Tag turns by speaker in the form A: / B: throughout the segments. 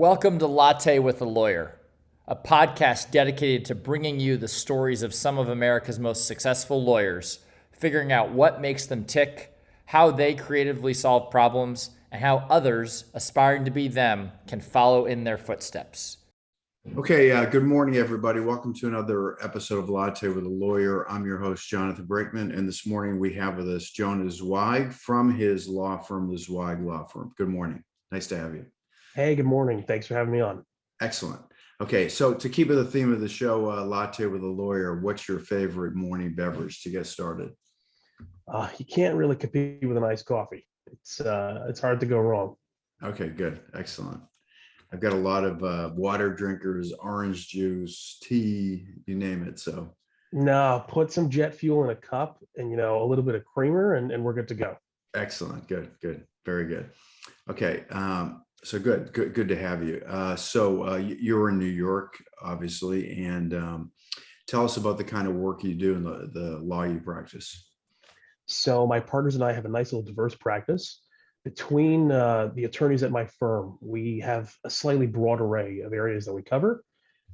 A: Welcome to Latte with a Lawyer, a podcast dedicated to bringing you the stories of some of America's most successful lawyers, figuring out what makes them tick, how they creatively solve problems, and how others aspiring to be them can follow in their footsteps.
B: Okay, good morning, everybody. Welcome to another episode of Latte with a Lawyer. I'm your host, Jonathan Brakeman, and this morning we have with us Jonah Zweig from his law firm, the Zweig Law Firm. Good morning. Nice to have you.
C: Hey, good morning. Thanks for having me on.
B: Excellent. Okay, so to keep it the theme of the show, Latte with a Lawyer, what's your favorite morning beverage to get started?
C: You can't really compete with a nice coffee. It's hard to go wrong.
B: Okay, good. Excellent. I've got a lot of water drinkers, orange juice, tea, you name it. So
C: No, put some jet fuel in a cup and a little bit of creamer and we're good to go.
B: excellent. Good, good. Very good. Okay. So good to have you. You're in New York, obviously, and tell us about the kind of work you do and the law you practice.
C: So my partners and I have a nice little diverse practice. Between the attorneys at my firm, we have a slightly broad array of areas that we cover.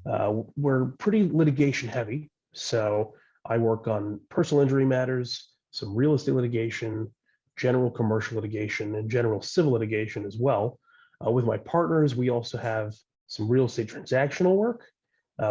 C: We're pretty litigation heavy. So I work on personal injury matters, some real estate litigation, general commercial litigation, and general civil litigation as well. With my partners, we also have some real estate transactional work.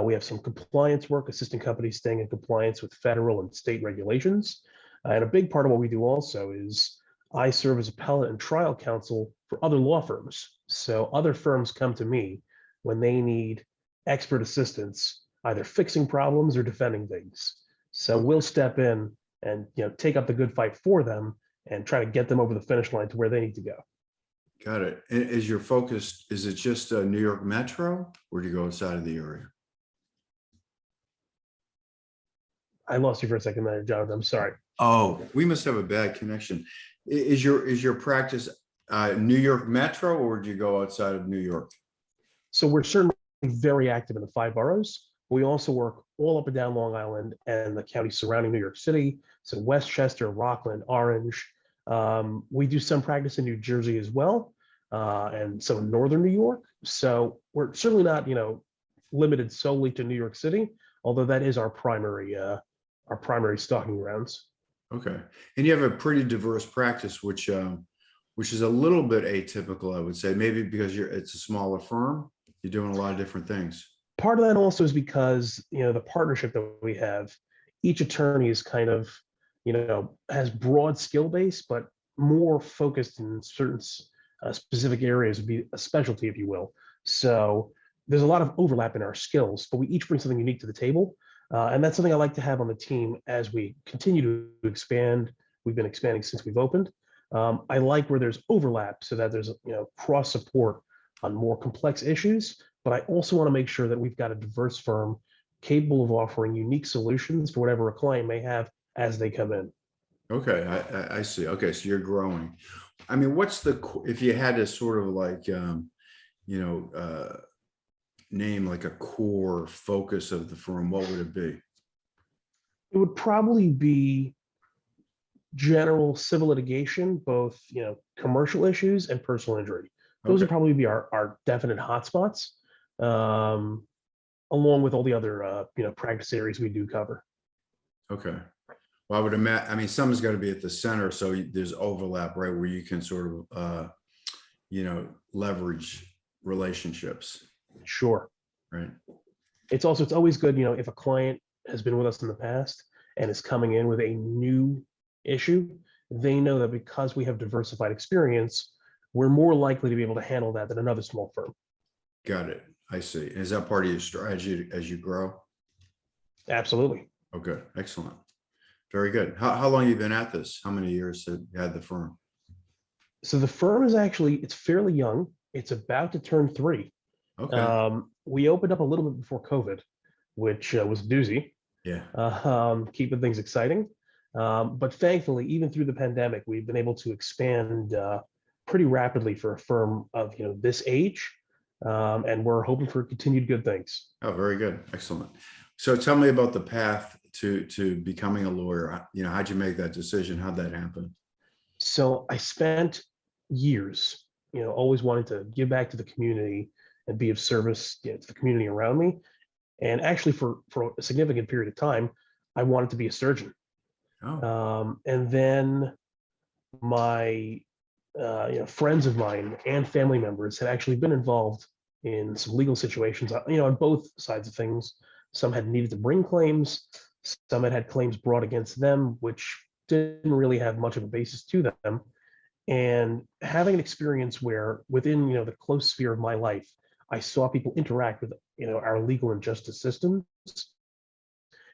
C: We have some compliance work, assisting companies staying in compliance with federal and state regulations. And a big part of what we do also is I serve as appellate and trial counsel for other law firms. So other firms come to me when they need expert assistance, either fixing problems or defending things. So we'll step in and take up the good fight for them and try to get them over the finish line to where they need to go.
B: Got it. Is your focus, is it just New York Metro, or do you go outside of the area?
C: I lost you for a second there, Jonathan. I'm sorry.
B: Oh, we must have a bad connection. Is your practice New York Metro, or do you go outside of New York?
C: So we're certainly very active in the 5 boroughs. We also work all up and down Long Island and the counties surrounding New York City. So Westchester, Rockland, Orange. We do some practice in New Jersey as well, and some in Northern New York. So we're certainly not, limited solely to New York City, although that is our primary stalking grounds.
B: Okay, and you have a pretty diverse practice, which is a little bit atypical, I would say. Maybe because it's a smaller firm, you're doing a lot of different things.
C: Part of that also is because the partnership that we have, each attorney is kind of has broad skill base, but more focused in certain specific areas, would be a specialty, if you will. So there's a lot of overlap in our skills, but we each bring something unique to the table. And that's something I like to have on the team as we continue to expand. We've been expanding since we've opened. I like where there's overlap so that there's cross support on more complex issues, but I also want to make sure that we've got a diverse firm capable of offering unique solutions for whatever a client may have as they come in.
B: Okay, I see. Okay, so you're growing. I mean, if you had to sort of like, name like a core focus of the firm, what would it be?
C: It would probably be general civil litigation, both commercial issues and personal injury. Those would probably be our definite hotspots, along with all the other practice areas we do cover.
B: Okay. Well, I would imagine, I mean, someone's got to be at the center, so there's overlap, right, where you can sort of, leverage relationships.
C: Sure.
B: Right.
C: It's always good, if a client has been with us in the past and is coming in with a new issue, they know that because we have diversified experience, we're more likely to be able to handle that than another small firm.
B: Got it. I see. Is that part of your strategy as you grow?
C: Absolutely.
B: Okay. Excellent. Very good. How long have you been at this? How many years have you had the firm?
C: So the firm it's fairly young. It's about to turn 3.
B: Okay.
C: We opened up a little bit before COVID, which was a doozy.
B: Yeah.
C: Keeping things exciting. But thankfully, even through the pandemic, we've been able to expand pretty rapidly for a firm of this age, and we're hoping for continued good things.
B: Oh, very good. Excellent. So tell me about the path to becoming a lawyer. How'd you make that decision? How'd that happen?
C: So I spent years, always wanting to give back to the community and be of service, to the community around me. And actually, for a significant period of time, I wanted to be a surgeon. And then my friends of mine and family members had actually been involved in some legal situations, on both sides of things. Some had needed to bring claims, some had claims brought against them, which didn't really have much of a basis to them. And having an experience where within, the close sphere of my life, I saw people interact with, our legal and justice systems,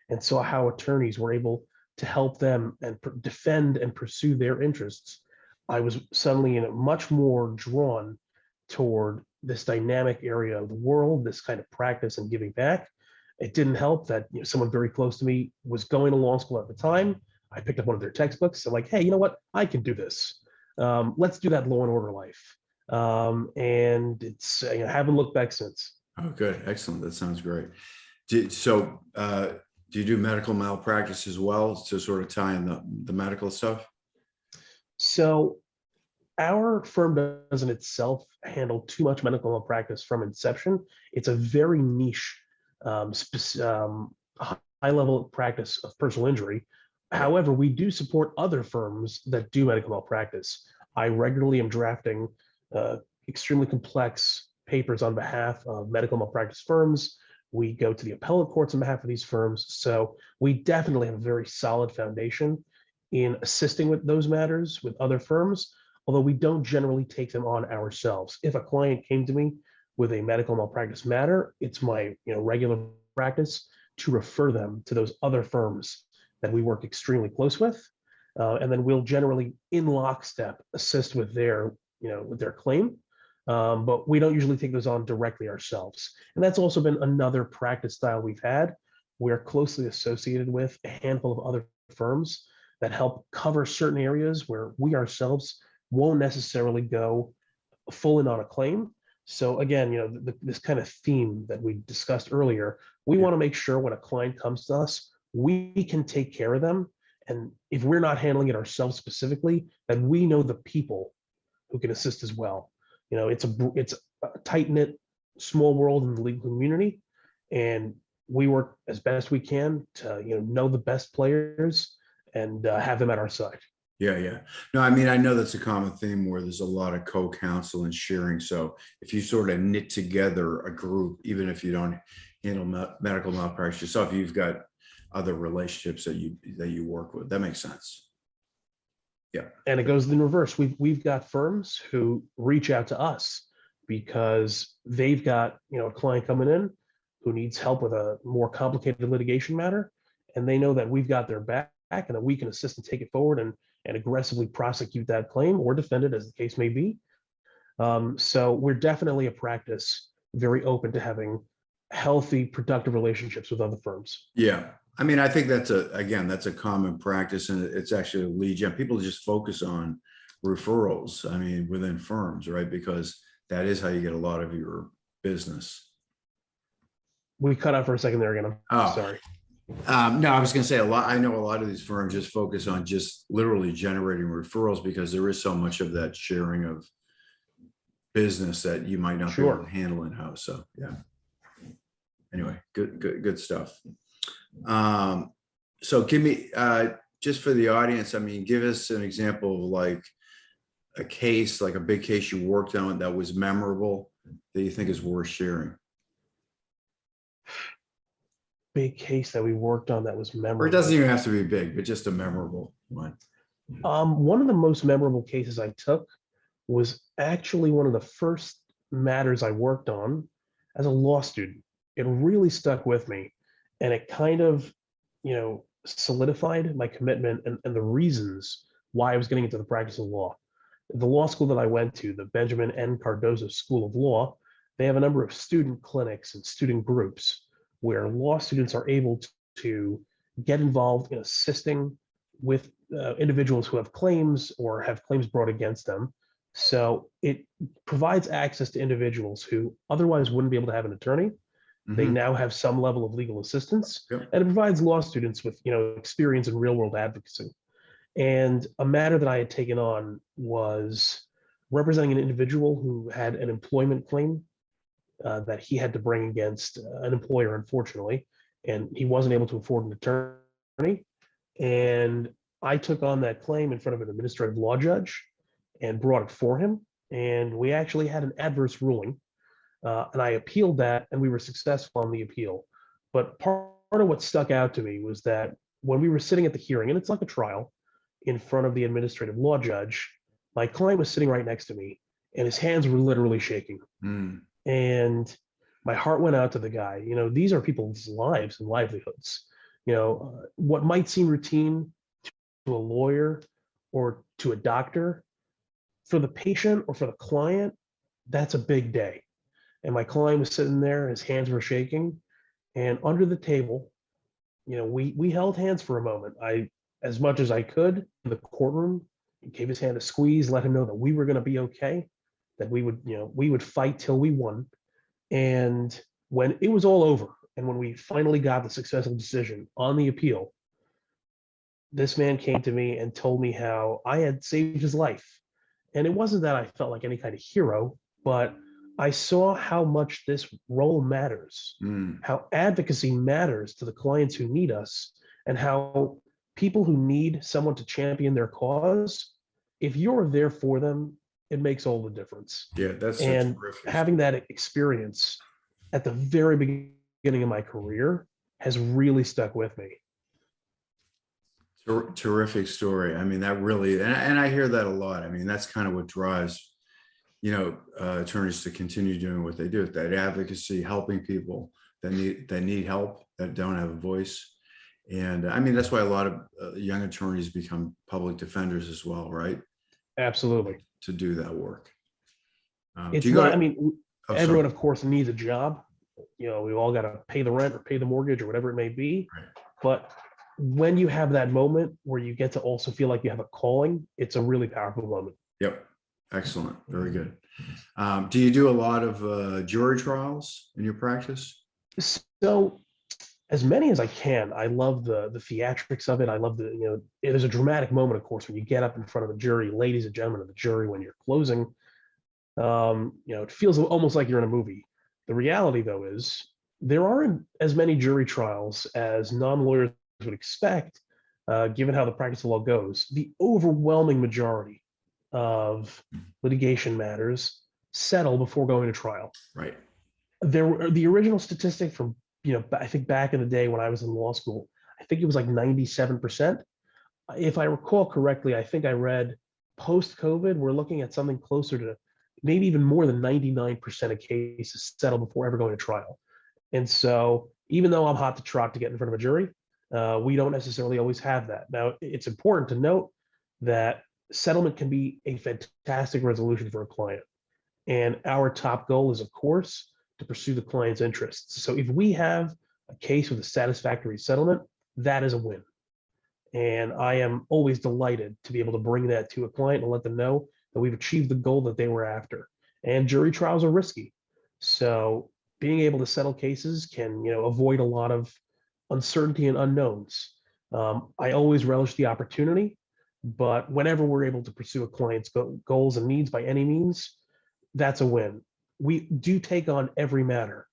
C: and saw how attorneys were able to help them and defend and pursue their interests, I was suddenly much more drawn toward this dynamic area of the world, this kind of practice and giving back. It didn't help that someone very close to me was going to law school at the time. I picked up one of their textbooks. I'm like, hey, you know what? I can do this. Let's do that law and order life. And it's haven't looked back since.
B: Oh, good. Excellent. That sounds great. Do you do medical malpractice as well to sort of tie in the medical stuff?
C: So our firm doesn't itself handle too much medical malpractice from inception. It's a very niche, high-level practice of personal injury. However, we do support other firms that do medical malpractice. I regularly am drafting extremely complex papers on behalf of medical malpractice firms. We go to the appellate courts on behalf of these firms. So we definitely have a very solid foundation in assisting with those matters with other firms, although we don't generally take them on ourselves. If a client came to me with a medical malpractice matter, it's my regular practice to refer them to those other firms that we work extremely close with. And then we'll generally in lockstep assist with their claim. But we don't usually take those on directly ourselves. And that's also been another practice style we've had. We're closely associated with a handful of other firms that help cover certain areas where we ourselves won't necessarily go full in on a claim. So again, this kind of theme that we discussed earlier, we want to make sure when a client comes to us, we can take care of them. And if we're not handling it ourselves specifically, then we know the people who can assist as well. It's a tight-knit, small world in the legal community, and we work as best we can to know the best players and have them at our side.
B: Yeah. No, I mean, I know that's a common theme where there's a lot of co-counsel and sharing. So if you sort of knit together a group, even if you don't handle medical malpractice yourself, you've got other relationships that you work with. That makes sense. Yeah.
C: And it goes in reverse. We've got firms who reach out to us because they've got a client coming in who needs help with a more complicated litigation matter, and they know that we've got their back and that we can assist and take it forward and aggressively prosecute that claim or defend it as the case may be. So we're definitely a practice very open to having healthy, productive relationships with other firms.
B: Yeah. I mean, I think that's a common practice, and it's actually a lead gen. People just focus on referrals, I mean, within firms, right? Because that is how you get a lot of your business.
C: We cut out for a second there again. I'm sorry.
B: No, I was going to say I know a lot of these firms just focus on just literally generating referrals because there is so much of that sharing of business that you might not be able to handle in-house. So yeah. Anyway, good stuff. So give me, just for the audience, I mean, give us an example of like a case, like a big case you worked on that was memorable that you think is worth sharing.
C: Big case that we worked on that was memorable.
B: Or it doesn't even have to be big, but just a memorable one.
C: One of the most memorable cases I took was actually one of the first matters I worked on as a law student. It really stuck with me, and it kind of, solidified my commitment and the reasons why I was getting into the practice of law. The law school that I went to, the Benjamin N. Cardozo School of Law, they have a number of student clinics and student groups where law students are able to get involved in assisting with individuals who have claims or have claims brought against them. So it provides access to individuals who otherwise wouldn't be able to have an attorney. They now have some level of legal assistance, and it provides law students with experience in real world advocacy. And a matter that I had taken on was representing an individual who had an employment claim that he had to bring against an employer, unfortunately, and he wasn't able to afford an attorney. And I took on that claim in front of an administrative law judge and brought it for him. And we actually had an adverse ruling. And I appealed that, and we were successful on the appeal. But part of what stuck out to me was that when we were sitting at the hearing, and it's like a trial in front of the administrative law judge, my client was sitting right next to me, and his hands were literally shaking.
B: Mm.
C: And my heart went out to the guy. You know, these are people's lives and livelihoods. You know, what might seem routine to a lawyer or to a doctor, for the patient or for the client, that's a big day. And my client was sitting there, his hands were shaking, and under the table, you know, we held hands for a moment. I, as much as I could, in the courtroom, gave his hand a squeeze, let him know that we were going to be okay, that we would, you know, we would fight till we won. And when it was all over, and when we finally got the successful decision on the appeal, this man came to me and told me how I had saved his life. And it wasn't that I felt like any kind of hero, but I saw how much this role matters, how advocacy matters to the clients who need us, and how people who need someone to champion their cause, if you're there for them, it makes all the difference.
B: Yeah, that's
C: And
B: terrific.
C: having that experience at the very beginning of my career has really stuck with me.
B: Terrific story. I mean, that really, and I hear that a lot. I mean, that's kind of what drives, you know, attorneys to continue doing what they do. That advocacy, helping people that need help, that don't have a voice. And I mean, that's why a lot of young attorneys become public defenders as well, right?
C: Absolutely.
B: To do that work.
C: It's not, I mean, everyone, of course, needs a job. You know, we all got to pay the rent or pay the mortgage or whatever it may be.
B: Right.
C: But when you have that moment where you get to also feel like you have a calling, it's a really powerful moment.
B: Yep. Excellent. Very good. Do you do a lot of jury trials in your practice?
C: So as many as I can. I love the theatrics of it. I love you know, there's a dramatic moment, of course, when you get up in front of the jury, ladies and gentlemen of the jury, when you're closing. You know, it feels almost like you're in a movie. The reality, though, is there aren't as many jury trials as non-lawyers would expect, given how the practice of law goes. The overwhelming majority of litigation matters settle before going to trial.
B: Right.
C: There were the original statistic from, you know, I think back in the day when I was in law school, I think it was like 97%. If I recall correctly, I think I read post-COVID, we're looking at something closer to maybe even more than 99% of cases settle before ever going to trial. And so even though I'm hot to trot to get in front of a jury, we don't necessarily always have that. Now, it's important to note that settlement can be a fantastic resolution for a client. And our top goal is, of course, to pursue the client's interests. So if we have a case with a satisfactory settlement, that is a win. And I am always delighted to be able to bring that to a client and let them know that we've achieved the goal that they were after. And jury trials are risky. So being able to settle cases can, you know, avoid a lot of uncertainty and unknowns. I always relish the opportunity, but whenever we're able to pursue a client's goals and needs by any means, that's a win. We do take on every matter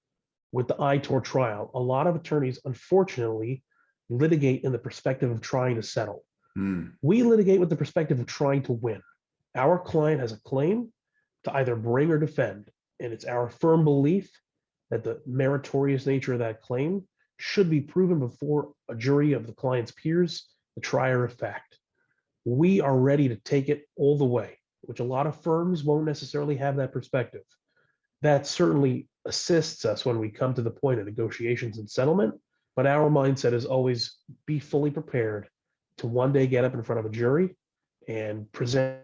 C: with the eye toward trial. A lot of attorneys, unfortunately, litigate in the perspective of trying to settle. We litigate with the perspective of trying to win. Our client has a claim to either bring or defend, and it's our firm belief that the meritorious nature of that claim should be proven before a jury of the client's peers, the trier of fact. We are ready to take it all the way, which a lot of firms won't necessarily have that perspective. That certainly assists us when we come to the point of negotiations and settlement, but our mindset is always be fully prepared to one day get up in front of a jury and present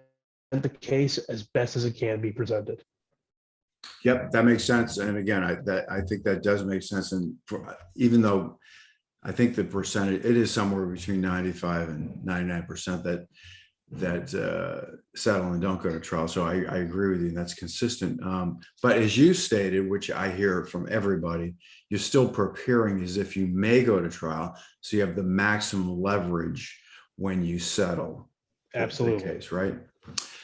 C: the case as best as it can be presented.
B: Yep, that makes sense. And again, I think that does make sense. And even though I think the percentage, it is somewhere between 95 and 99% that settle and don't go to trial. So I agree with you, and that's consistent. But as you stated, which I hear from everybody, you're still preparing as if you may go to trial. So you have the maximum leverage when you settle.
C: Absolutely.
B: The case, right?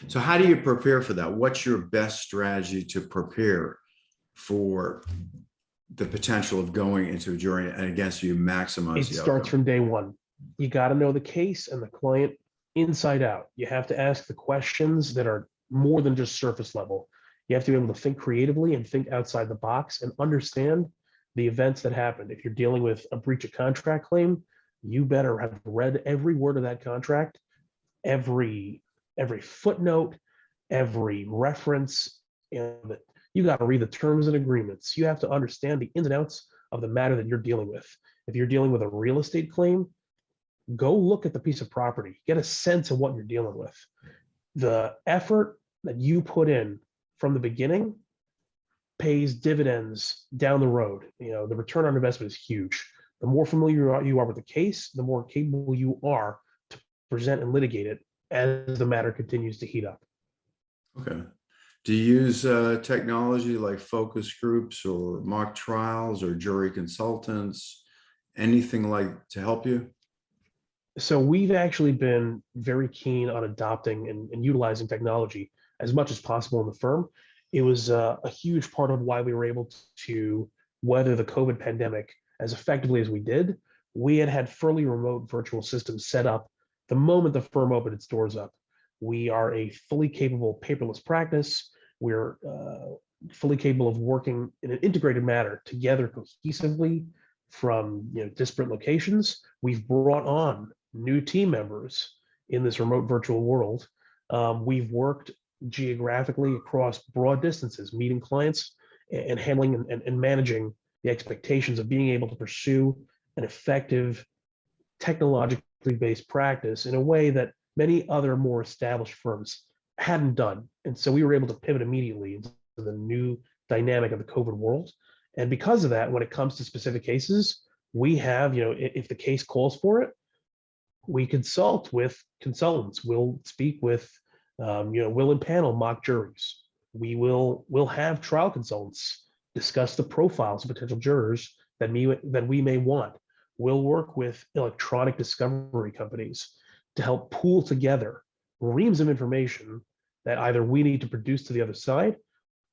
B: So how do you prepare for that? What's your best strategy to prepare for the potential of going into a jury, and against you maximize
C: It
B: the
C: starts
B: outcome?
C: from day one. You got to know the case and the client inside out. You have to ask the questions that are more than just surface level. You have to be able to think creatively and think outside the box and understand the events that happened. If you're dealing with a breach of contract claim, you better have read every word of that contract, every footnote, every reference. And you got to read the terms and agreements. You have to understand the ins and outs of the matter that you're dealing with. If you're dealing with a real estate claim, go look at the piece of property, get a sense of what you're dealing with. The effort that you put in from the beginning pays dividends down the road. You know, the return on investment is huge. The more familiar you are with the case, the more capable you are to present and litigate it as the matter continues to heat up.
B: Okay. Do you use technology like focus groups or mock trials or jury consultants, anything like to help you?
C: So we've actually been very keen on adopting and utilizing technology as much as possible in the firm. It was a huge part of why we were able to weather the COVID pandemic as effectively as we did. We had fully remote virtual systems set up the moment the firm opened its doors up. We are a fully capable paperless practice. We're fully capable of working in an integrated manner together cohesively from disparate locations. We've brought on new team members in this remote virtual world. We've worked geographically across broad distances, meeting clients and handling and managing the expectations of being able to pursue an effective technologically based practice in a way that many other more established firms hadn't done. And so we were able to pivot immediately into the new dynamic of the COVID world. And because of that, when it comes to specific cases, we have, if the case calls for it, we consult with consultants. We'll speak with, we'll impanel mock juries. We'll have trial consultants discuss the profiles of potential jurors that we may want. We'll work with electronic discovery companies to help pool together reams of information that either we need to produce to the other side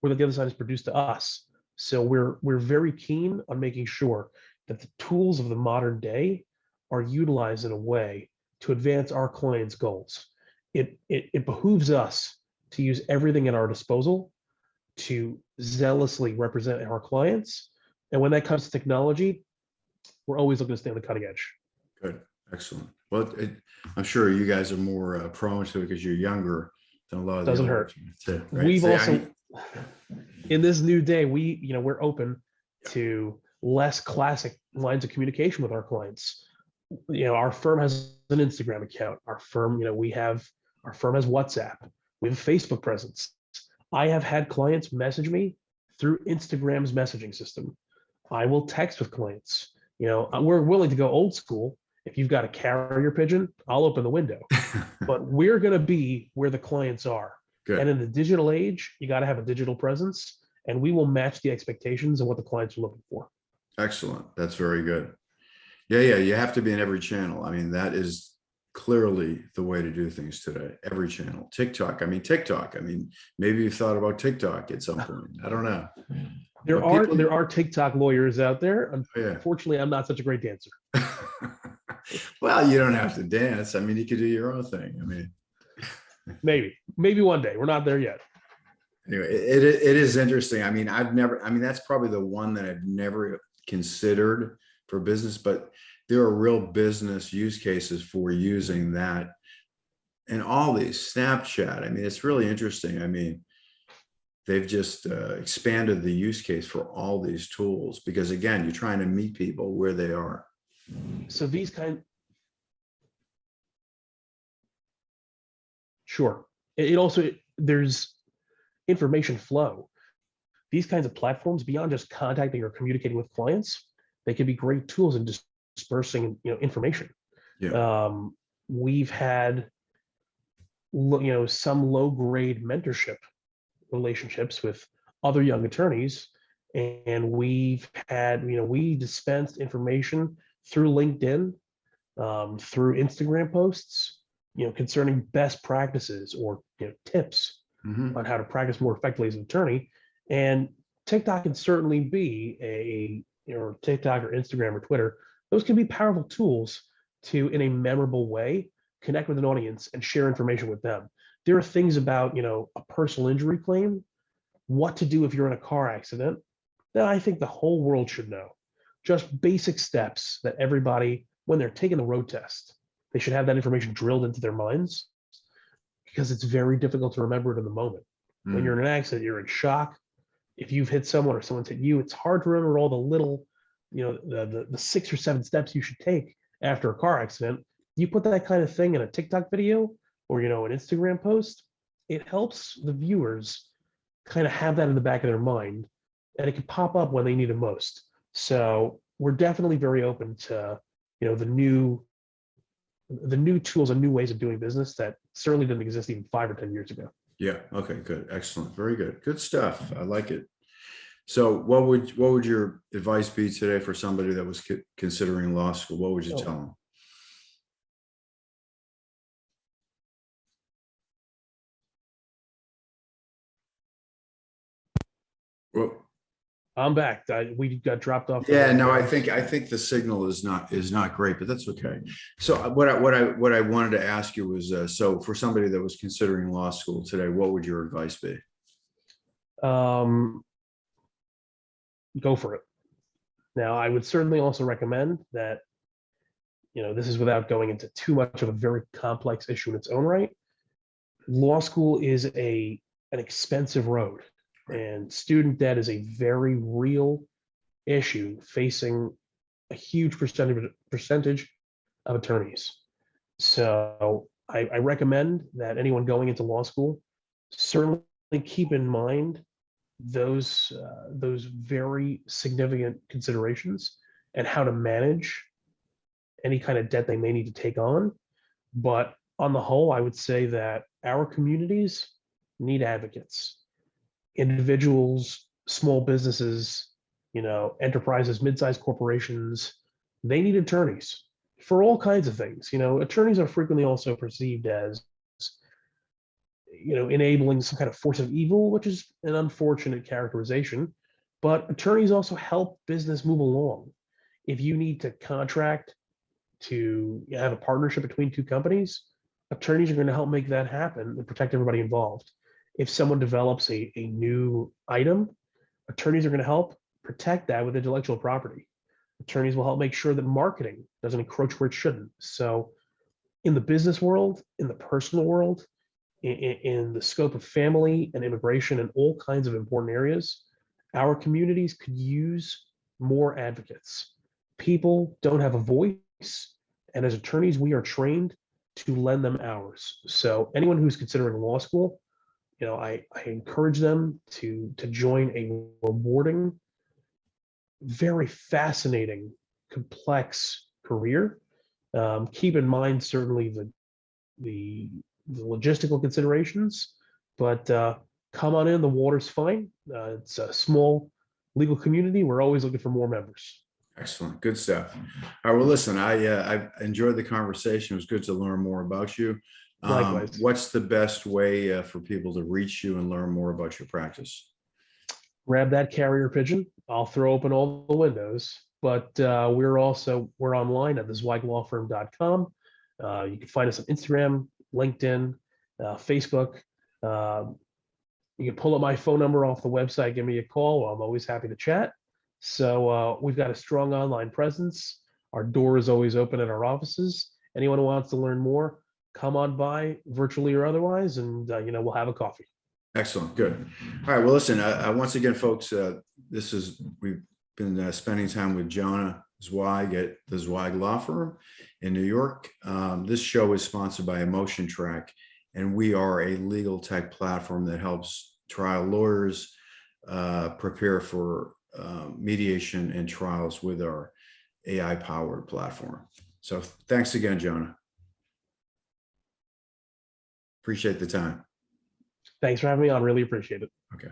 C: or that the other side is produced to us. So we're very keen on making sure that the tools of the modern day are utilized in a way to advance our clients' goals. It behooves us to use everything at our disposal to zealously represent our clients. And when that comes to technology, we're always looking to stay on the cutting edge.
B: Good. Excellent. Well, I'm sure you guys are more prone to it because you're younger than a lot of the
C: Doesn't
B: other
C: hurt.
B: too, right?
C: We've
B: So,
C: also, in this new day, we're open to less classic lines of communication with our clients. Our firm has an Instagram account. Our firm has WhatsApp. We have a Facebook presence. I have had clients message me through Instagram's messaging system. I will text with clients. We're willing to go old school. If you've got a carrier pigeon, I'll open the window. But we're going to be where the clients are.
B: Good.
C: And in the digital age, you got to have a digital presence, and we will match the expectations of what the clients are looking for.
B: Excellent. That's very good. Yeah. You have to be in every channel. I mean, that is clearly the way to do things today. Every channel. TikTok. Maybe you've thought about TikTok at some point. I don't know.
C: There are TikTok lawyers out there. Unfortunately, I'm not such a great dancer.
B: Well, you don't have to dance. You could do your own thing.
C: Maybe one day. We're not there yet.
B: Anyway, it is interesting. That's probably the one that I've never considered for business, but there are real business use cases for using that and all these Snapchat. It's really interesting. They've just expanded the use case for all these tools because, again, you're trying to meet people where they are.
C: So sure. It also, there's information flow. These kinds of platforms, beyond just contacting or communicating with clients, they can be great tools in dispersing, information.
B: Yeah.
C: We've had, some low-grade mentorship relationships with other young attorneys, and we've had, we dispensed information through LinkedIn, through Instagram posts, concerning best practices or tips on how to practice more effectively as an attorney. And TikTok can certainly be or TikTok or Instagram or Twitter. Those can be powerful tools to, in a memorable way, connect with an audience and share information with them. There are things about, a personal injury claim, what to do if you're in a car accident, that I think the whole world should know. Just basic steps that everybody, when they're taking the road test, they should have that information drilled into their minds, because it's very difficult to remember it in the moment. When you're in an accident, you're in shock. If you've hit someone or someone's hit you, it's hard to remember all the little, the 6 or 7 steps you should take after a car accident. You put that kind of thing in a TikTok video or, an Instagram post, it helps the viewers kind of have that in the back of their mind, and it can pop up when they need it most. So we're definitely very open to, the new tools and new ways of doing business that certainly didn't exist even 5 or 10 years ago.
B: Yeah. Okay. Good. Excellent. Very good. Good stuff. I like it. So what would your advice be today for somebody that was considering law school? What would you tell them? Well,
C: I'm back. We got dropped off.
B: yeah, no, I think the signal is not great, but that's okay. So what I wanted to ask you was, so for somebody that was considering law school today, what would your advice be?
C: Go for it. Now, I would certainly also recommend that, this is without going into too much of a very complex issue in its own right. Law school is an expensive road, and student debt is a very real issue facing a huge percentage of attorneys. So I recommend that anyone going into law school certainly keep in mind those very significant considerations and how to manage any kind of debt they may need to take on. But on the whole, I would say that our communities need advocates, individuals, small businesses, enterprises, mid-sized corporations. They need attorneys for all kinds of things. Attorneys are frequently also perceived as, enabling some kind of force of evil, which is an unfortunate characterization. But attorneys also help business move along. If you need to contract to have a partnership between 2 companies, attorneys are going to help make that happen and protect everybody involved. If someone develops a new item, attorneys are going to help protect that with intellectual property. Attorneys will help make sure that marketing doesn't encroach where it shouldn't. So in the business world, in the personal world, in the scope of family and immigration and all kinds of important areas, our communities could use more advocates. People don't have a voice, and as attorneys, we are trained to lend them ours. So anyone who's considering law school, I encourage them to join a rewarding, very fascinating, complex career. Keep in mind certainly the logistical considerations, but come on in. The water's fine. It's a small legal community. We're always looking for more members.
B: Excellent. Good stuff. All right. Well, listen, I enjoyed the conversation. It was good to learn more about you.
C: Likewise.
B: What's the best way for people to reach you and learn more about your practice?
C: Grab that carrier pigeon. I'll throw open all the windows, but we're online at the zweiglawfirm.com. You can find us on Instagram, LinkedIn, Facebook. You can pull up my phone number off the website, give me a call. I'm always happy to chat. So we've got a strong online presence. Our door is always open at our offices. Anyone who wants to learn more, come on by, virtually or otherwise, and we'll have a coffee.
B: Excellent. Good. All right. Well, listen, once again, folks, we've been spending time with Jonah Zweig at the Zweig Law Firm in New York. This show is sponsored by EmotionTrac, and we are a legal tech platform that helps trial lawyers prepare for mediation and trials with our AI-powered platform. So thanks again, Jonah. Appreciate the time.
C: Thanks for having me on. Really appreciate it.
B: Okay.